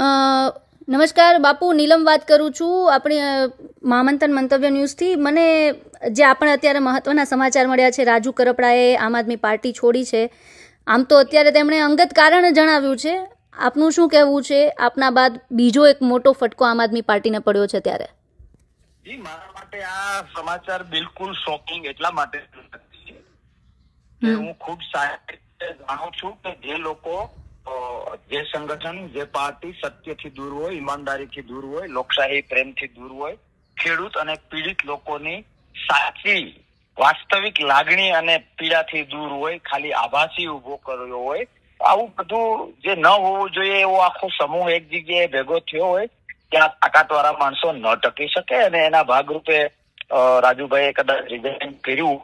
નમસ્કાર બાપુ, નીલમ વાત કરું છું આપણી મહામંથન મંતવ્ય ન્યૂઝથી. મને જે આપણે અત્યારે મહત્વના સમાચાર મળ્યા છે, રાજુ કરપડાએ આમ આદમી પાર્ટી છોડી છે. આમ તો અત્યારે તેમણે અંગત કારણ જણાવ્યું છે. આપનું શું કહેવું છે? આપના બાદ બીજો એક મોટો ફટકો આમ આદમી પાર્ટીને પડ્યો છે ત્યારે. જી, મારા માટે આ સમાચાર બિલકુલ શોકિંગ એટલા માટે કે હું ખૂબ સારી રીતે જાણું છું કે જે લોકો, જે સંગઠન, જે પાર્ટી સત્યથી દૂર હોય, ઈમાનદારીથી દૂર હોય, લોકશાહી પ્રેમથી દૂર હોય, ખેડૂત અને પીડિત લોકોની સાચી વાસ્તવિક લાગણી અને પીડાથી દૂર હોય, ખાલી આભાસી ઉભો કર્યો હોય, આવું બધું જે ન હોવું જોઈએ એવો આખો સમૂહ એક જગ્યાએ ભેગો થયો હોય, ત્યાં તાકાતવાળા માણસો ન ટકી શકે. અને એના ભાગરૂપે રાજુભાઈએ કદાચ રિઝાઇન કર્યું.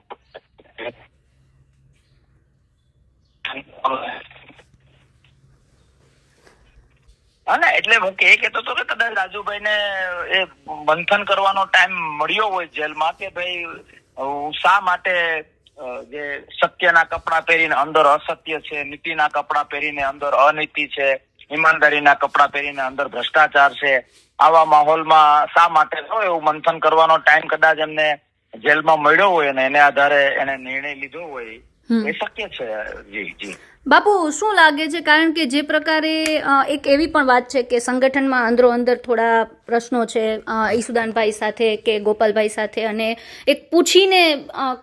હા, એટલે હું કહેતો હતો કે કદાચ રાજુભાઈને એ મંથન કરવાનો ટાઈમ મળ્યો હોય જેલમાં કે ભાઈ શા માટે જે સત્યના કપડા પહેરીને અંદર અસત્ય છે, નીતિના કપડા પહેરીને અંદર અનીતિ છે, ઈમાનદારીના કપડા પહેરીને અંદર ભ્રષ્ટાચાર છે, આવા માહોલમાં શા માટે એવું મંથન કરવાનો ટાઈમ કદાચ એમને જેલમાં મળ્યો હોય અને એને આધારે એને નિર્ણય લીધો હોય, એ શક્ય છે. જી જી બાપુ, શું લાગે છે? કારણ કે જે પ્રકારે એક એવી પણ વાત છે કે સંગઠનમાં અંદરો અંદર થોડા પ્રશ્નો છે ઈસુદાનભાઈ સાથે કે ગોપાલભાઈ સાથે, અને એક પૂછીને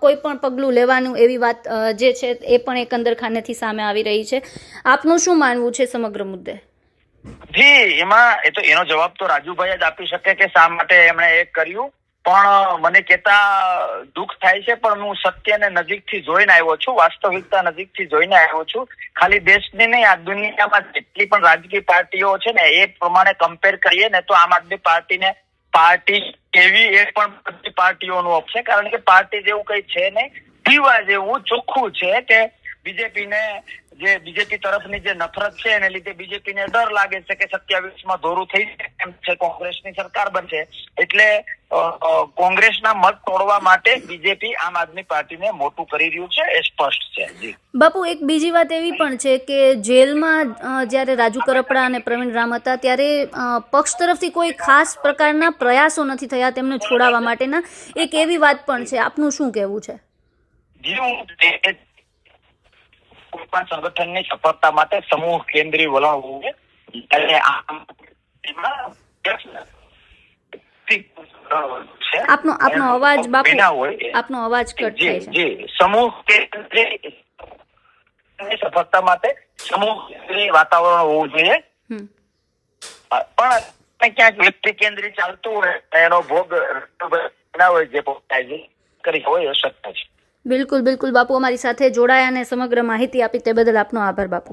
કોઈ પણ પગલું લેવાનું એવી વાત જે છે એ પણ એક અંદરખાનેથી સામે આવી રહી છે. આપનું શું માનવું છે સમગ્ર મુદ્દે? જી, એમાં એનો જવાબ તો રાજુભાઈ જ આપી શકે કે શા માટે એમણે એ કર્યું. પણ મને કહેતા દુઃખ થાય છે, પણ હું સત્યને નજીકથી જોઈને આવ્યો છું, વાસ્તવિકતા નજીકથી જોઈને આવ્યો છું. ખાલી દેશની નહીં, આ દુનિયામાં જેટલી પણ રાજકીય પાર્ટીઓ છે ને એ પ્રમાણે કમ્પેર કરીએ ને તો આમ આદમી પાર્ટીને પાર્ટી કેવી એ પણ બધી પાર્ટીઓનું અપ છે. કારણ કે પાર્ટી જેવું કઈ છે નહીં, દીવા જેવું ચોખ્ખું છે કે બીજેપી તરફની જે નફરત છે એને લીધે બીજેપીને ડર લાગે છે કે 27માં દોરું થઈ એમ છે, કોંગ્રેસની સરકાર બનશે. એટલે કોંગ્રેસના મત તોડવા માટે બીજેપી આમ આદમી પાર્ટીને મોટું કરી રહ્યું છે, એ સ્પષ્ટ છે. જી બાપુ, એક બીજી વાત એવી પણ છે કે જેલમાં જ્યારે રાજુ કરપડા અને પ્રવીણ રામ હતા ત્યારે પક્ષ તરફથી કોઈ ખાસ પ્રકારના પ્રયાસો નથી થયા તેમને છોડાવવા માટેના, એક એવી વાત પણ છે. આપનું શું કહેવું છે? જી, કોઈ પણ સંગઠનની સફળતા માટે સમૂહ કેન્દ્રીય વલણ હોવું જોઈએ. આપનો અવાજ બાપુ, આપનો અવાજ કટ થાય છે. જી, સમૂહ કેન્દ્રીય સફળતા માટે સમૂહ કેન્દ્રીય વાતાવરણ હોવું જોઈએ. પણ ક્યાંક વ્યક્તિ કેન્દ્રીય ચાલતું હોય એનો ભોગ ના હોય, જે કરી હોય એ શક્ય છે. બિલકુલ બિલકુલ બાપુ, અમારી સાથે જોડાયા અને સમગ્ર માહિતી આપી તે બદલ આપનો આભાર બાપુ.